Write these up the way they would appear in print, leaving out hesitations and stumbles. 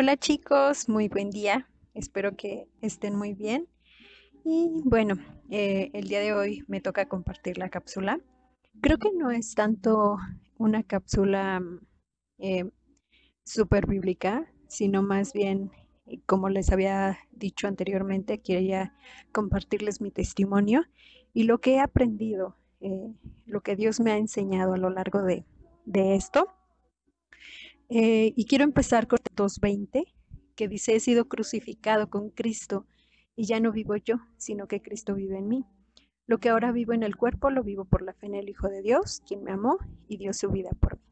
Hola chicos, muy buen día. Espero que estén muy bien. Y bueno, el día de hoy me toca compartir la cápsula. Creo que no es tanto una cápsula eh, súper bíblica, sino más bien, como les había dicho anteriormente, quería compartirles mi testimonio y lo que he aprendido, lo que Dios me ha enseñado a lo largo de esto. Y quiero empezar con 2:20, que dice, he sido crucificado con Cristo y ya no vivo yo, sino que Cristo vive en mí. Lo que ahora vivo en el cuerpo lo vivo por la fe en el Hijo de Dios, quien me amó y dio su vida por mí.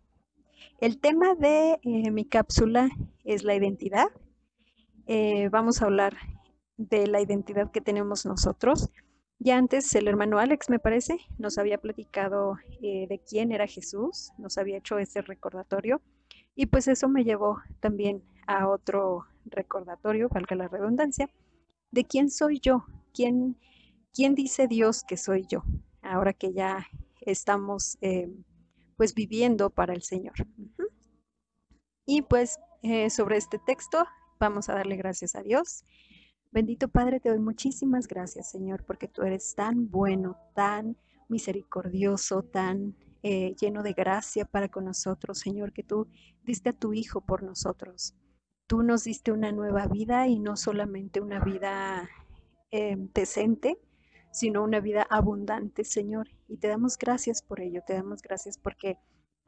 El tema de mi cápsula es la identidad. Vamos a hablar de la identidad que tenemos nosotros. Ya antes el hermano Alex, me parece, nos había platicado de quién era Jesús, nos había hecho ese recordatorio y pues eso me llevó también a otro recordatorio, valga la redundancia, de quién soy yo, quién dice Dios que soy yo, ahora que ya estamos pues viviendo para el Señor. Y pues sobre este texto vamos a darle gracias a Dios. Bendito Padre, te doy muchísimas gracias, Señor, porque tú eres tan bueno, tan misericordioso, tan lleno de gracia para con nosotros, Señor, que tú diste a tu Hijo por nosotros. Tú nos diste una nueva vida y no solamente una vida decente, sino una vida abundante, Señor. Y te damos gracias por ello, te damos gracias porque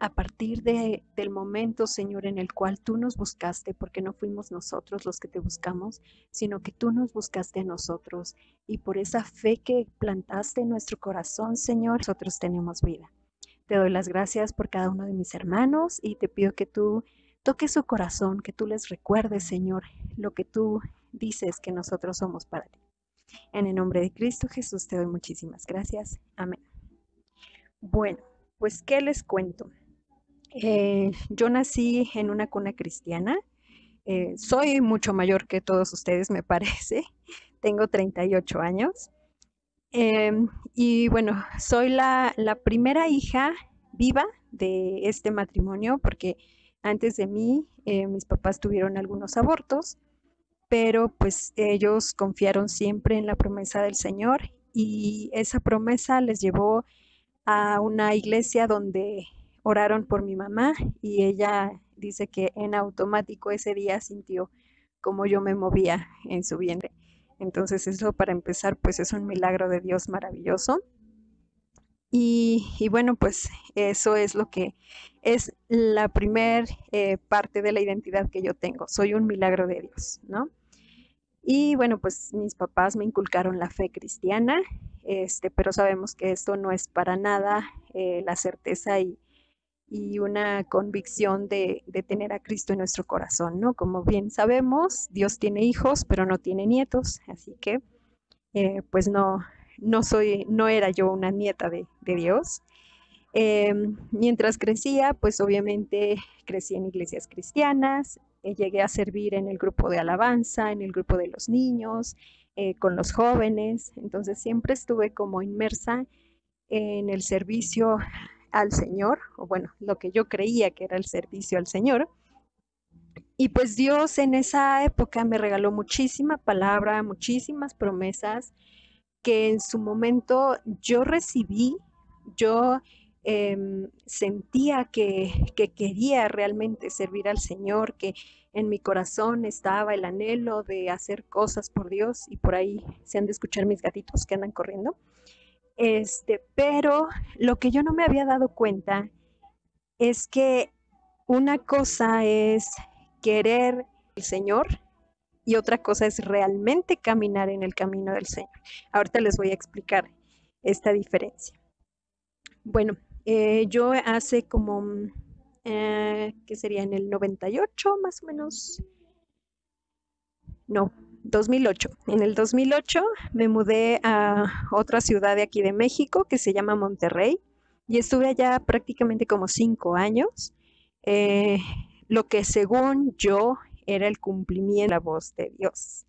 a partir del momento, Señor, en el cual tú nos buscaste, porque no fuimos nosotros los que te buscamos, sino que tú nos buscaste a nosotros. Y por esa fe que plantaste en nuestro corazón, Señor, nosotros tenemos vida. Te doy las gracias por cada uno de mis hermanos y te pido que tú toques su corazón, que tú les recuerdes, Señor, lo que tú dices que nosotros somos para ti. En el nombre de Cristo Jesús te doy muchísimas gracias. Amén. Bueno, pues, ¿qué les cuento? Yo nací en una cuna cristiana. Soy mucho mayor que todos ustedes, me parece. Tengo 38 años. Y bueno, soy la primera hija viva de este matrimonio porque antes de mí mis papás tuvieron algunos abortos, pero pues ellos confiaron siempre en la promesa del Señor y esa promesa les llevó a una iglesia donde oraron por mi mamá y ella dice que en automático ese día sintió como yo me movía en su vientre. Entonces eso para empezar pues es un milagro de Dios maravilloso. Y bueno, pues eso es lo que es la primer parte de la identidad que yo tengo. Soy un milagro de Dios, ¿no? Y bueno, pues mis papás me inculcaron la fe cristiana, pero sabemos que esto no es para nada la certeza y una convicción de tener a Cristo en nuestro corazón, ¿no? Como bien sabemos, Dios tiene hijos, pero no tiene nietos, así que pues no era yo una nieta de Dios. Mientras crecía, pues obviamente crecí en iglesias cristianas, llegué a servir en el grupo de alabanza, en el grupo de los niños, con los jóvenes, entonces siempre estuve como inmersa en el servicio al Señor, o bueno, lo que yo creía que era el servicio al Señor. Y pues Dios en esa época me regaló muchísima palabra, muchísimas promesas que en su momento yo recibí, yo sentía que quería realmente servir al Señor, que en mi corazón estaba el anhelo de hacer cosas por Dios y por ahí se han de escuchar mis gatitos que andan corriendo. Pero lo que yo no me había dado cuenta es que una cosa es querer el Señor y otra cosa es realmente caminar en el camino del Señor. Ahorita les voy a explicar esta diferencia. Bueno, yo hace como, ¿qué sería? En el 98 más o menos, no, 2008. En el 2008 me mudé a otra ciudad de aquí de México que se llama Monterrey y estuve allá prácticamente como 5 años, eh, lo que según yo era el cumplimiento de la voz de Dios.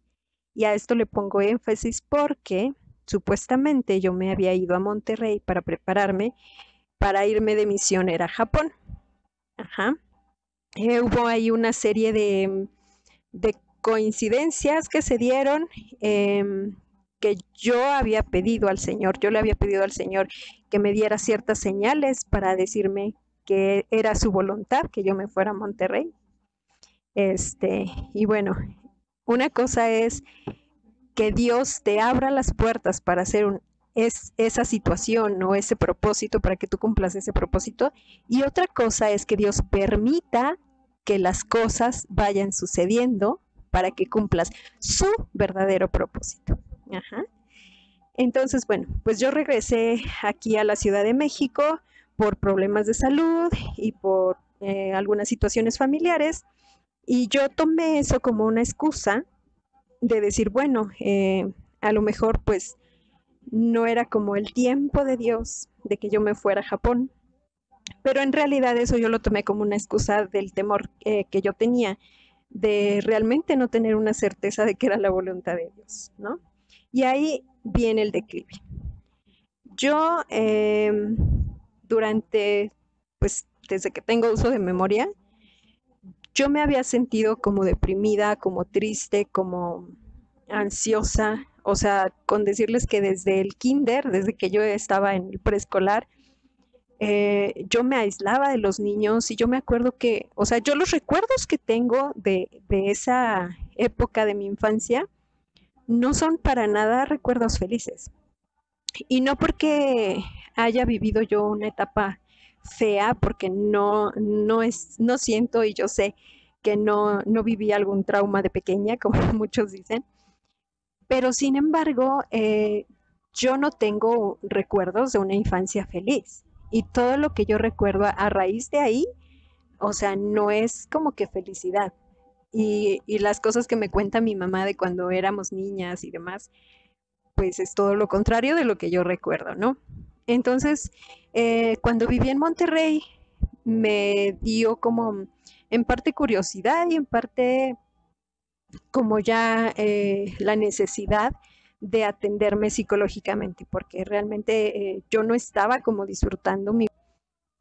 Y a esto le pongo énfasis porque supuestamente yo me había ido a Monterrey para prepararme para irme de misionera a Japón. Ajá. Hubo ahí una serie de coincidencias que se dieron, que yo había pedido al Señor, yo le había pedido al Señor que me diera ciertas señales para decirme que era su voluntad que yo me fuera a Monterrey. Y bueno, una cosa es que Dios te abra las puertas para hacer esa situación o ese propósito, para que tú cumplas ese propósito. Y otra cosa es que Dios permita que las cosas vayan sucediendo para que cumplas su verdadero propósito. Ajá. Entonces, bueno, pues yo regresé aquí a la Ciudad de México por problemas de salud y por algunas situaciones familiares. Y yo tomé eso como una excusa de decir, bueno, a lo mejor pues no era como el tiempo de Dios de que yo me fuera a Japón, pero en realidad eso yo lo tomé como una excusa del temor que yo tenía de realmente no tener una certeza de que era la voluntad de Dios, ¿no? Y ahí viene el declive. Yo durante, pues desde que tengo uso de memoria, yo me había sentido como deprimida, como triste, como ansiosa, o sea, con decirles que desde el kinder, desde que yo estaba en el preescolar, yo me aislaba de los niños y yo me acuerdo que, o sea, yo los recuerdos que tengo de esa época de mi infancia no son para nada recuerdos felices. Y no porque haya vivido yo una etapa fea, porque no siento y yo sé que no viví algún trauma de pequeña, como muchos dicen, pero sin embargo, yo no tengo recuerdos de una infancia feliz. Y todo lo que yo recuerdo a raíz de ahí, o sea, no es como que felicidad. Y las cosas que me cuenta mi mamá de cuando éramos niñas y demás, pues es todo lo contrario de lo que yo recuerdo, ¿no? Entonces, cuando viví en Monterrey, me dio como en parte curiosidad y en parte como ya la necesidad de atenderme psicológicamente, porque realmente yo no estaba como disfrutando mi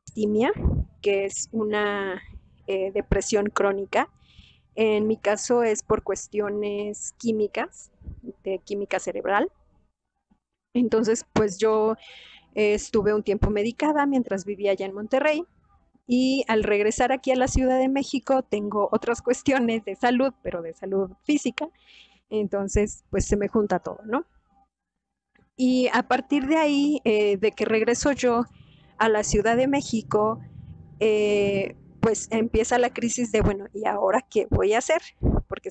distimia, que es una depresión crónica. En mi caso es por cuestiones químicas, de química cerebral. Entonces, pues yo estuve un tiempo medicada mientras vivía allá en Monterrey y al regresar aquí a la Ciudad de México tengo otras cuestiones de salud, pero de salud física. Entonces, pues se me junta todo, ¿no? Y a partir de ahí, de que regreso yo a la Ciudad de México, pues empieza la crisis de, bueno, ¿y ahora qué voy a hacer? Porque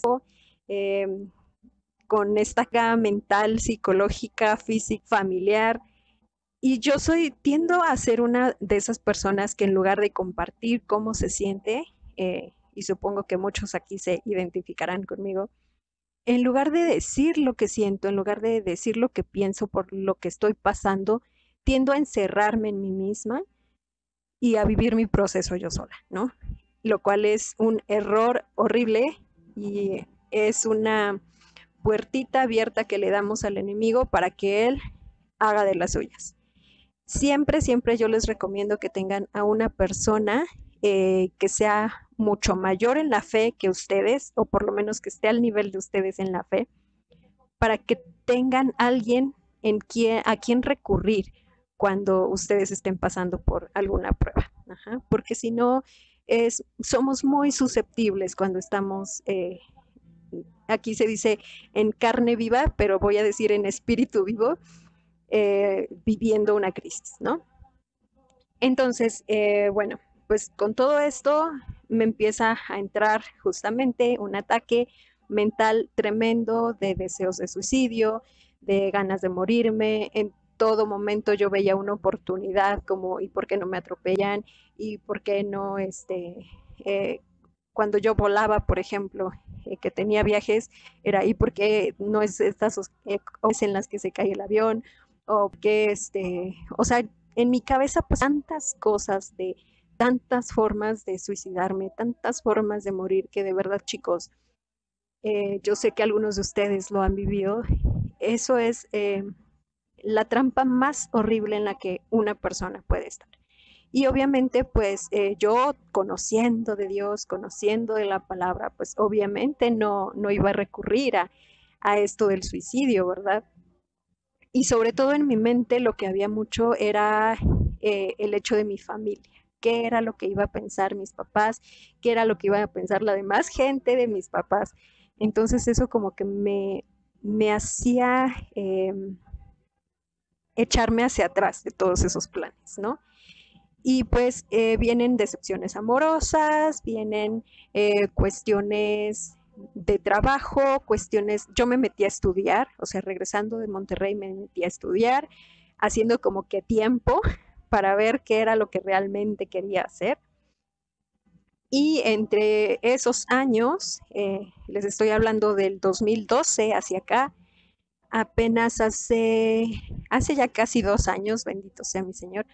eh, con esta carga mental, psicológica, física, familiar, y yo tiendo a ser una de esas personas que en lugar de compartir cómo se siente, y supongo que muchos aquí se identificarán conmigo, en lugar de decir lo que siento, en lugar de decir lo que pienso por lo que estoy pasando, tiendo a encerrarme en mí misma y a vivir mi proceso yo sola, ¿no? Lo cual es un error horrible y es una puertita abierta que le damos al enemigo para que él haga de las suyas. Siempre, siempre yo les recomiendo que tengan a una persona que sea mucho mayor en la fe que ustedes, o por lo menos que esté al nivel de ustedes en la fe, para que tengan alguien a quien recurrir cuando ustedes estén pasando por alguna prueba. Ajá, porque si no, somos muy susceptibles cuando estamos, aquí se dice en carne viva, pero voy a decir en espíritu vivo, viviendo una crisis, ¿no? Entonces, bueno, pues con todo esto me empieza a entrar justamente un ataque mental tremendo de deseos de suicidio, de ganas de morirme. En todo momento yo veía una oportunidad como, ¿y por qué no me atropellan? ¿Y por qué no, eh, cuando yo volaba, por ejemplo, que tenía viajes, era, ¿y por qué no es estas en las que se cae el avión? O que, o sea, en mi cabeza pues tantas cosas de tantas formas de suicidarme, tantas formas de morir que de verdad chicos, yo sé que algunos de ustedes lo han vivido. Eso es la trampa más horrible en la que una persona puede estar. Y obviamente, pues yo conociendo de Dios, conociendo de la palabra, pues obviamente no iba a recurrir a esto del suicidio, ¿verdad? Y sobre todo en mi mente lo que había mucho era el hecho de mi familia. ¿Qué era lo que iba a pensar mis papás? ¿Qué era lo que iba a pensar la demás gente de mis papás? Entonces eso como que me hacía echarme hacia atrás de todos esos planes, ¿no? Y pues vienen decepciones amorosas, vienen cuestiones de trabajo, cuestiones, yo me metí a estudiar, o sea, regresando de Monterrey me metí a estudiar, haciendo como que tiempo para ver qué era lo que realmente quería hacer. Y entre esos años, les estoy hablando del 2012 hacia acá, apenas hace ya casi 2 años, bendito sea mi Señor,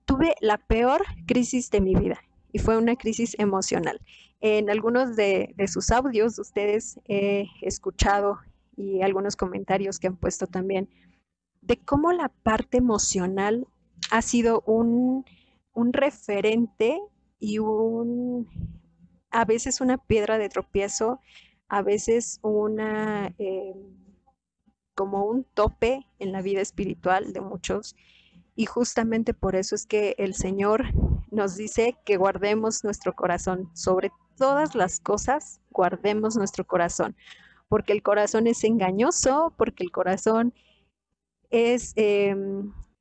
tuve la peor crisis de mi vida y fue una crisis emocional. En algunos de sus audios ustedes he escuchado y algunos comentarios que han puesto también de cómo la parte emocional ha sido un referente y a veces una piedra de tropiezo, a veces como un tope en la vida espiritual de muchos, y justamente por eso es que el Señor nos dice que guardemos nuestro corazón. Sobre todas las cosas, guardemos nuestro corazón. Porque el corazón es engañoso, porque el corazón es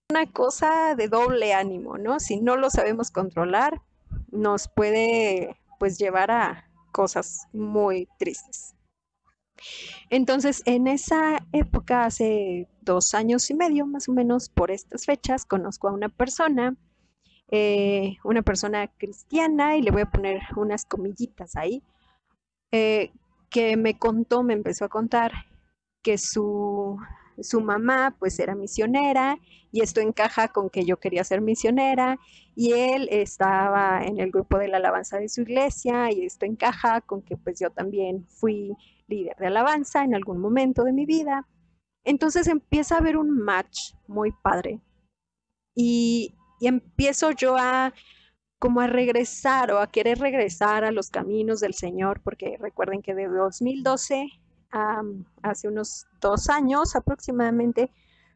una cosa de doble ánimo, ¿no? Si no lo sabemos controlar, nos puede pues llevar a cosas muy tristes. Entonces, en esa época, hace 2 años y medio, más o menos por estas fechas, conozco a una persona cristiana, y le voy a poner unas comillitas ahí, eh, que me empezó a contar que su mamá pues era misionera, y esto encaja con que yo quería ser misionera, y él estaba en el grupo de la alabanza de su iglesia, y esto encaja con que pues yo también fui líder de alabanza en algún momento de mi vida. Entonces empieza a haber un match muy padre, y empiezo yo como a regresar o a querer regresar a los caminos del Señor, porque recuerden que de 2012 a hace unos 2 años aproximadamente,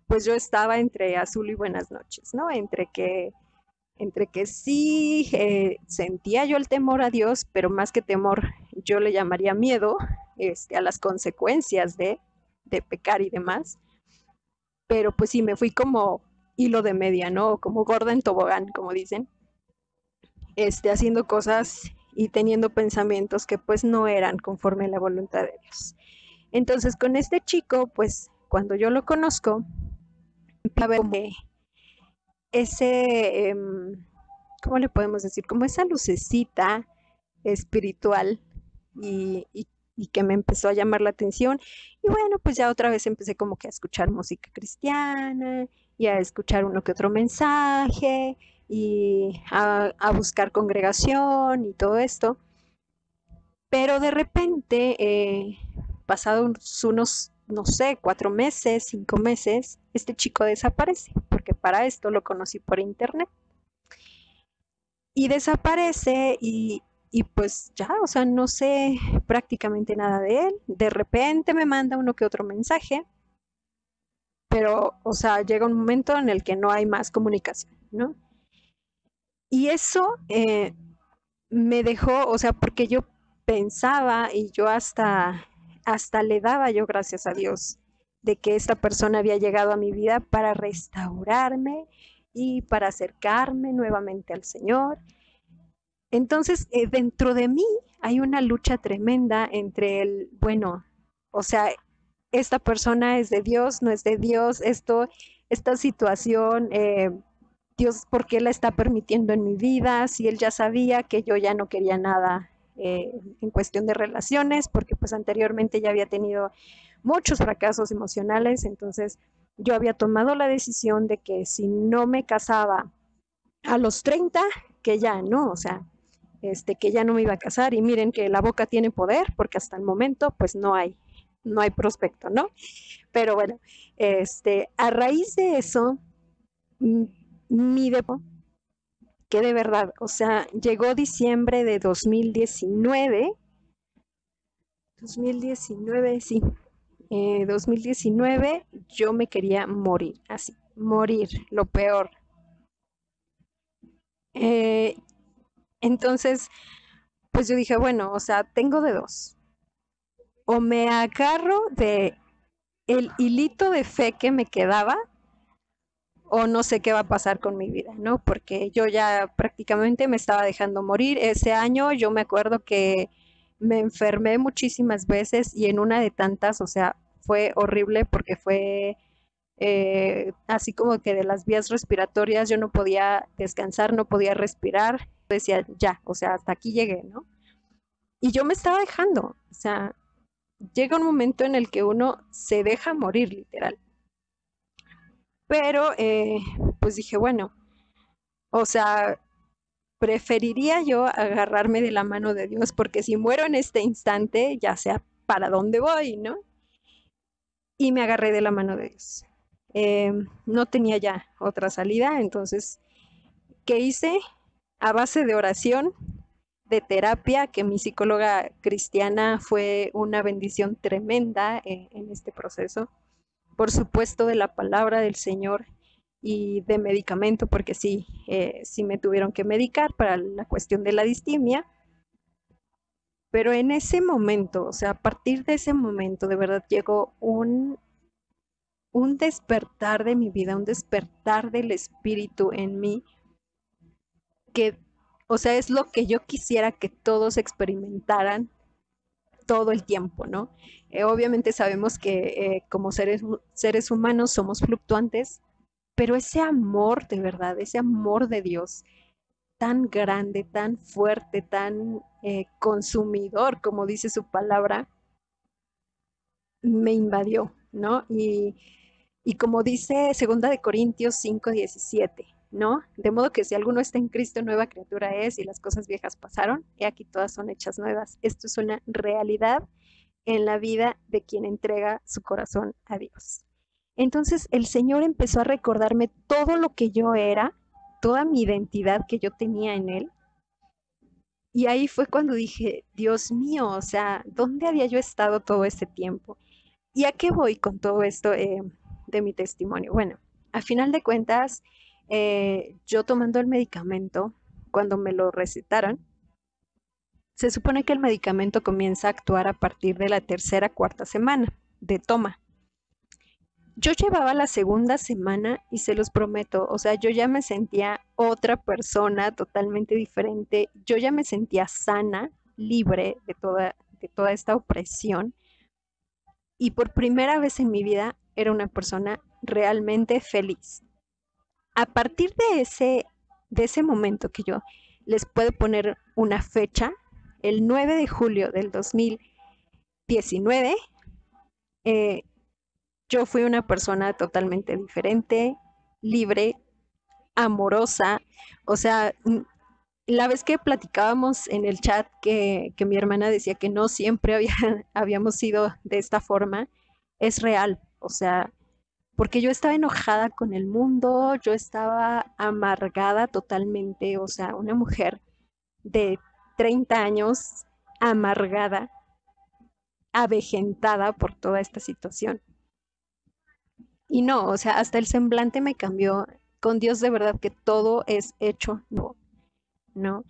pues yo estaba entre azul y buenas noches, ¿no? Entre que sí sentía yo el temor a Dios, pero más que temor, yo le llamaría miedo a las consecuencias de pecar y demás. Pero pues sí, me fui como hilo de media, ¿no? Como gorda en tobogán, como dicen, haciendo cosas y teniendo pensamientos que pues no eran conforme a la voluntad de Dios. Entonces con este chico, pues cuando yo lo conozco, a ver ese, ¿cómo le podemos decir? Como esa lucecita espiritual, y que me empezó a llamar la atención. Y bueno, pues ya otra vez empecé como que a escuchar música cristiana y a escuchar uno que otro mensaje y a buscar congregación y todo esto. Pero de repente, pasados unos, no sé, 4 meses, 5 meses, este chico desaparece, porque para esto lo conocí por internet. Y desaparece, y pues ya, o sea, no sé prácticamente nada de él. De repente me manda uno que otro mensaje, pero, o sea, llega un momento en el que no hay más comunicación, ¿no? Y eso me dejó, o sea, porque yo pensaba, y yo hasta le daba yo gracias a Dios de que esta persona había llegado a mi vida para restaurarme y para acercarme nuevamente al Señor. Entonces, dentro de mí hay una lucha tremenda entre bueno, o sea, esta persona es de Dios, no es de Dios, esta situación, Dios, ¿por qué la está permitiendo en mi vida? Si él ya sabía que yo ya no quería nada en cuestión de relaciones, porque pues anteriormente ya había tenido muchos fracasos emocionales. Entonces yo había tomado la decisión de que si no me casaba a los 30, que ya no, o sea, que ya no me iba a casar. Y miren que la boca tiene poder, porque hasta el momento pues no hay prospecto, ¿no? Pero bueno, a raíz de eso, mi que de verdad, o sea, llegó diciembre de 2019, sí, 2019 yo me quería morir, así, morir, lo peor. Eh, entonces, pues yo dije, bueno, o sea, tengo de dos. O me agarro de el hilito de fe que me quedaba, o no sé qué va a pasar con mi vida, ¿no? Porque yo ya prácticamente me estaba dejando morir. Ese año yo me acuerdo que me enfermé muchísimas veces y en una de tantas, o sea, fue horrible porque fue así como que de las vías respiratorias yo no podía descansar, no podía respirar. Decía, ya, o sea, hasta aquí llegué, ¿no? Y yo me estaba dejando, o sea, llega un momento en el que uno se deja morir literal. Pero pues dije, bueno, o sea, preferiría yo agarrarme de la mano de Dios porque si muero en este instante, ya sea para dónde voy, ¿no? Y me agarré de la mano de Dios. No tenía ya otra salida, entonces, ¿qué hice? A base de oración, de terapia, que mi psicóloga cristiana fue una bendición tremenda en este proceso. Por supuesto, de la palabra del Señor y de medicamento, porque sí, sí me tuvieron que medicar para la cuestión de la distimia. Pero en ese momento, o sea, a partir de ese momento, de verdad llegó un despertar de mi vida, un despertar del espíritu en mí, que, o sea, es lo que yo quisiera que todos experimentaran todo el tiempo, ¿no? Obviamente sabemos que como seres humanos somos fluctuantes, pero ese amor de verdad, ese amor de Dios tan grande, tan fuerte, tan consumidor, como dice su palabra, me invadió, ¿no? Y como dice 2 de Corintios 5:17, ¿no? De modo que si alguno está en Cristo, nueva criatura es y las cosas viejas pasaron, y aquí todas son hechas nuevas. Esto es una realidad en la vida de quien entrega su corazón a Dios. Entonces el Señor empezó a recordarme todo lo que yo era, toda mi identidad que yo tenía en Él. Y ahí fue cuando dije, Dios mío, o sea, ¿dónde había yo estado todo este tiempo? ¿Y a qué voy con todo esto de mi testimonio? Bueno, a final de cuentas, yo tomando el medicamento, cuando me lo recetaron, se supone que el medicamento comienza a actuar a partir de la tercera, cuarta semana de toma. Yo llevaba la segunda semana y se los prometo, o sea, yo ya me sentía otra persona totalmente diferente, yo ya me sentía sana, libre de toda esta opresión y por primera vez en mi vida era una persona realmente feliz. A partir de ese momento que yo les puedo poner una fecha, el 9 de julio del 2019, eh, yo fui una persona totalmente diferente, libre, amorosa. O sea, la vez que platicábamos en el chat que mi hermana decía que no siempre habíamos sido de esta forma, es real. O sea, porque yo estaba enojada con el mundo, yo estaba amargada totalmente, o sea, una mujer de 30 años amargada, avejentada por toda esta situación. Y no, o sea, hasta el semblante me cambió. Con Dios de verdad que todo es hecho nuevo, ¿no?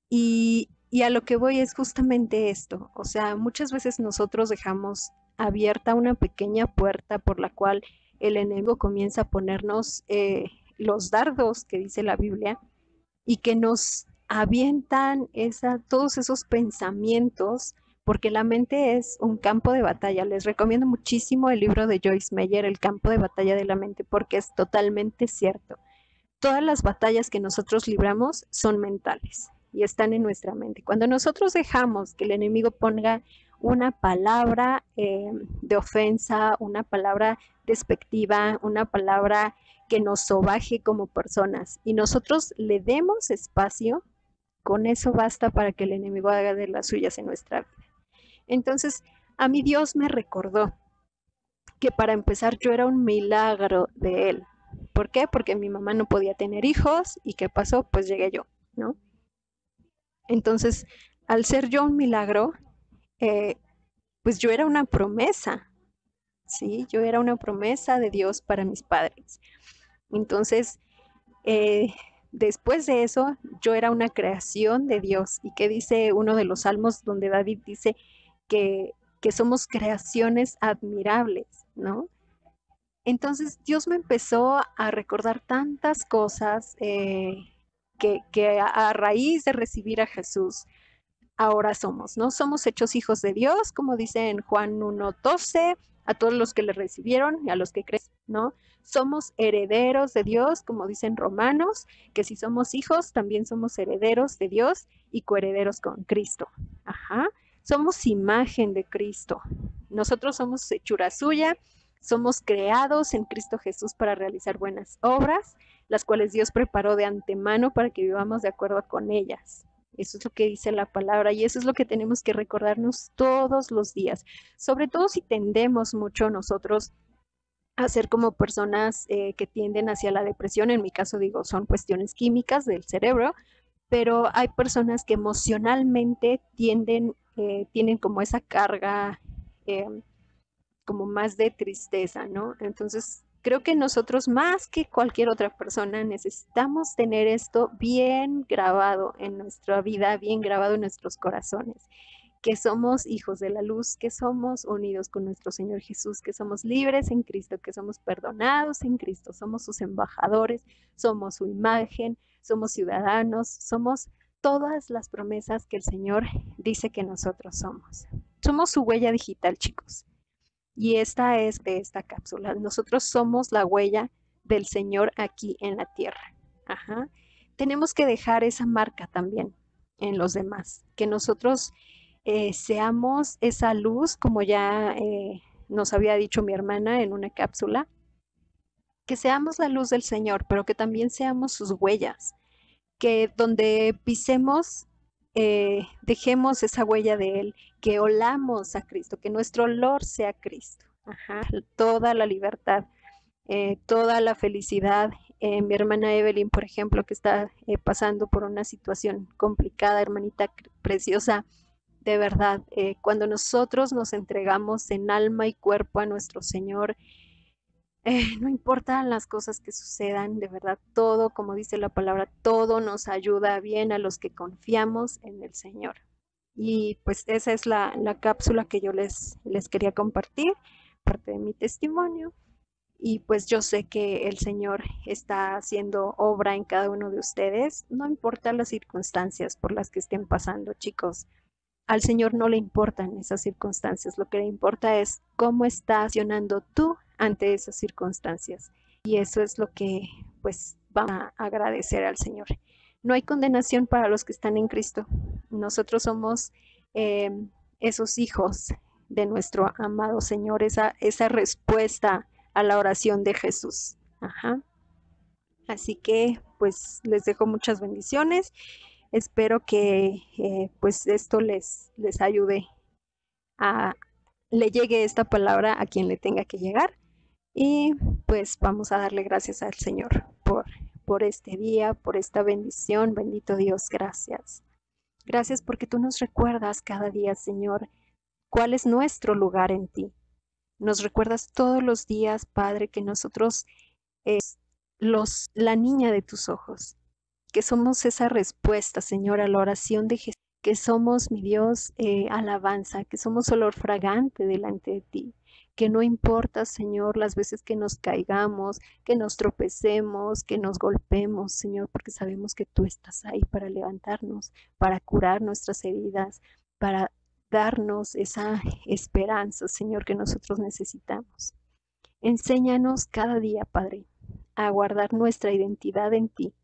Y a lo que voy es justamente esto. O sea, muchas veces nosotros dejamos abierta una pequeña puerta por la cual el enemigo comienza a ponernos los dardos que dice la Biblia y que nos avientan todos esos pensamientos, porque la mente es un campo de batalla. Les recomiendo muchísimo el libro de Joyce Meyer, El campo de batalla de la mente, porque es totalmente cierto. Todas las batallas que nosotros libramos son mentales y están en nuestra mente. Cuando nosotros dejamos que el enemigo ponga una palabra de ofensa, una palabra despectiva, una palabra que nos sobaje como personas y nosotros le demos espacio, con eso basta para que el enemigo haga de las suyas en nuestra vida. Entonces, a mí Dios me recordó que para empezar yo era un milagro de Él. ¿Por qué? Porque mi mamá no podía tener hijos y ¿qué pasó? Pues llegué yo. ¿no? Entonces, al ser yo un milagro, eh, pues yo era una promesa, ¿sí? Yo era una promesa de Dios para mis padres. Entonces, eh, después de eso, yo era una creación de Dios. ¿Y qué dice uno de los salmos donde David dice que, que somos creaciones admirables, ¿no? Entonces Dios me empezó a recordar tantas cosas que a raíz de recibir a Jesús, ahora somos, ¿no? Somos hechos hijos de Dios, como dice en Juan 1:12, a todos los que le recibieron y a los que creen, ¿no? Somos herederos de Dios, como dicen Romanos, que si somos hijos, también somos herederos de Dios y coherederos con Cristo. Ajá. Somos imagen de Cristo. Nosotros somos hechura suya, somos creados en Cristo Jesús para realizar buenas obras, las cuales Dios preparó de antemano para que vivamos de acuerdo con ellas. Eso es lo que dice la palabra y eso es lo que tenemos que recordarnos todos los días, sobre todo si tendemos mucho nosotros a ser como personas que tienden hacia la depresión. En mi caso digo, son cuestiones químicas del cerebro, pero hay personas que emocionalmente tienen como esa carga eh, como más de tristeza, ¿no? Entonces, creo que nosotros más que cualquier otra persona necesitamos tener esto bien grabado en nuestra vida, bien grabado en nuestros corazones, que somos hijos de la luz, que somos unidos con nuestro Señor Jesús, que somos libres en Cristo, que somos perdonados en Cristo, somos sus embajadores, somos su imagen, somos ciudadanos, somos todas las promesas que el Señor dice que nosotros somos. Somos su huella digital, chicos. Y esta es de esta cápsula. Nosotros somos la huella del Señor aquí en la tierra. Ajá. Tenemos que dejar esa marca también en los demás, que nosotros seamos esa luz, como ya nos había dicho mi hermana en una cápsula, que seamos la luz del Señor, pero que también seamos sus huellas, que donde pisemos, dejemos esa huella de Él, que olamos a Cristo, que nuestro olor sea Cristo. Ajá. Toda la libertad, toda la felicidad. Mi hermana Evelyn, por ejemplo, que está pasando por una situación complicada, hermanita preciosa, de verdad, cuando nosotros nos entregamos en alma y cuerpo a nuestro Señor, no importan las cosas que sucedan, de verdad, todo, como dice la palabra, todo nos ayuda bien a los que confiamos en el Señor. Y pues esa es la cápsula que yo les quería compartir, parte de mi testimonio. Y pues yo sé que el Señor está haciendo obra en cada uno de ustedes, no importa las circunstancias por las que estén pasando, chicos. Al Señor no le importan esas circunstancias, lo que le importa es cómo estás accionando tú ante esas circunstancias. Y eso es lo que pues vamos a agradecer al Señor. No hay condenación para los que están en Cristo. Nosotros somos eh, esos hijos de nuestro amado Señor, esa respuesta a la oración de Jesús. Ajá. Así que pues les dejo muchas bendiciones. Espero que pues esto les ayude a, le llegue esta palabra a quien le tenga que llegar. Y pues vamos a darle gracias al Señor por este día, por esta bendición. Bendito Dios, gracias. Gracias porque tú nos recuerdas cada día, Señor, cuál es nuestro lugar en ti. Nos recuerdas todos los días, Padre, que nosotros la niña de tus ojos, que somos esa respuesta, Señor, a la oración de Jesús, que somos, mi Dios, alabanza, que somos olor fragante delante de ti, que no importa, Señor, las veces que nos caigamos, que nos tropecemos, que nos golpemos, Señor, porque sabemos que tú estás ahí para levantarnos, para curar nuestras heridas, para darnos esa esperanza, Señor, que nosotros necesitamos. Enséñanos cada día, Padre, a guardar nuestra identidad en ti,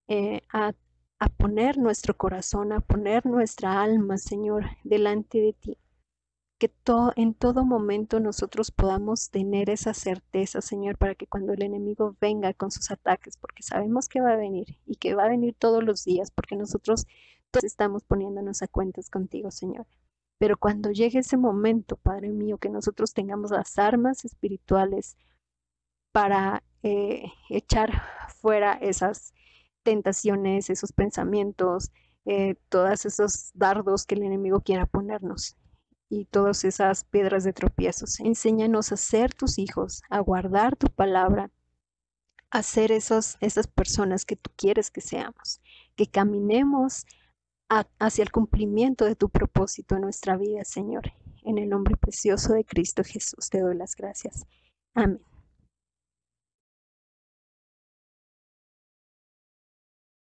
eh, a, a poner nuestro corazón, a poner nuestra alma, Señor, delante de ti. Que en todo momento nosotros podamos tener esa certeza, Señor, para que cuando el enemigo venga con sus ataques, porque sabemos que va a venir y que va a venir todos los días, porque nosotros todos estamos poniéndonos a cuentas contigo, Señor. Pero cuando llegue ese momento, Padre mío, que nosotros tengamos las armas espirituales para echar fuera tentaciones, esos pensamientos, todos esos dardos que el enemigo quiera ponernos y todas esas piedras de tropiezos. Enséñanos a ser tus hijos, a guardar tu palabra, a ser esas personas que tú quieres que seamos, que caminemos hacia el cumplimiento de tu propósito en nuestra vida, Señor. En el nombre precioso de Cristo Jesús te doy las gracias. Amén.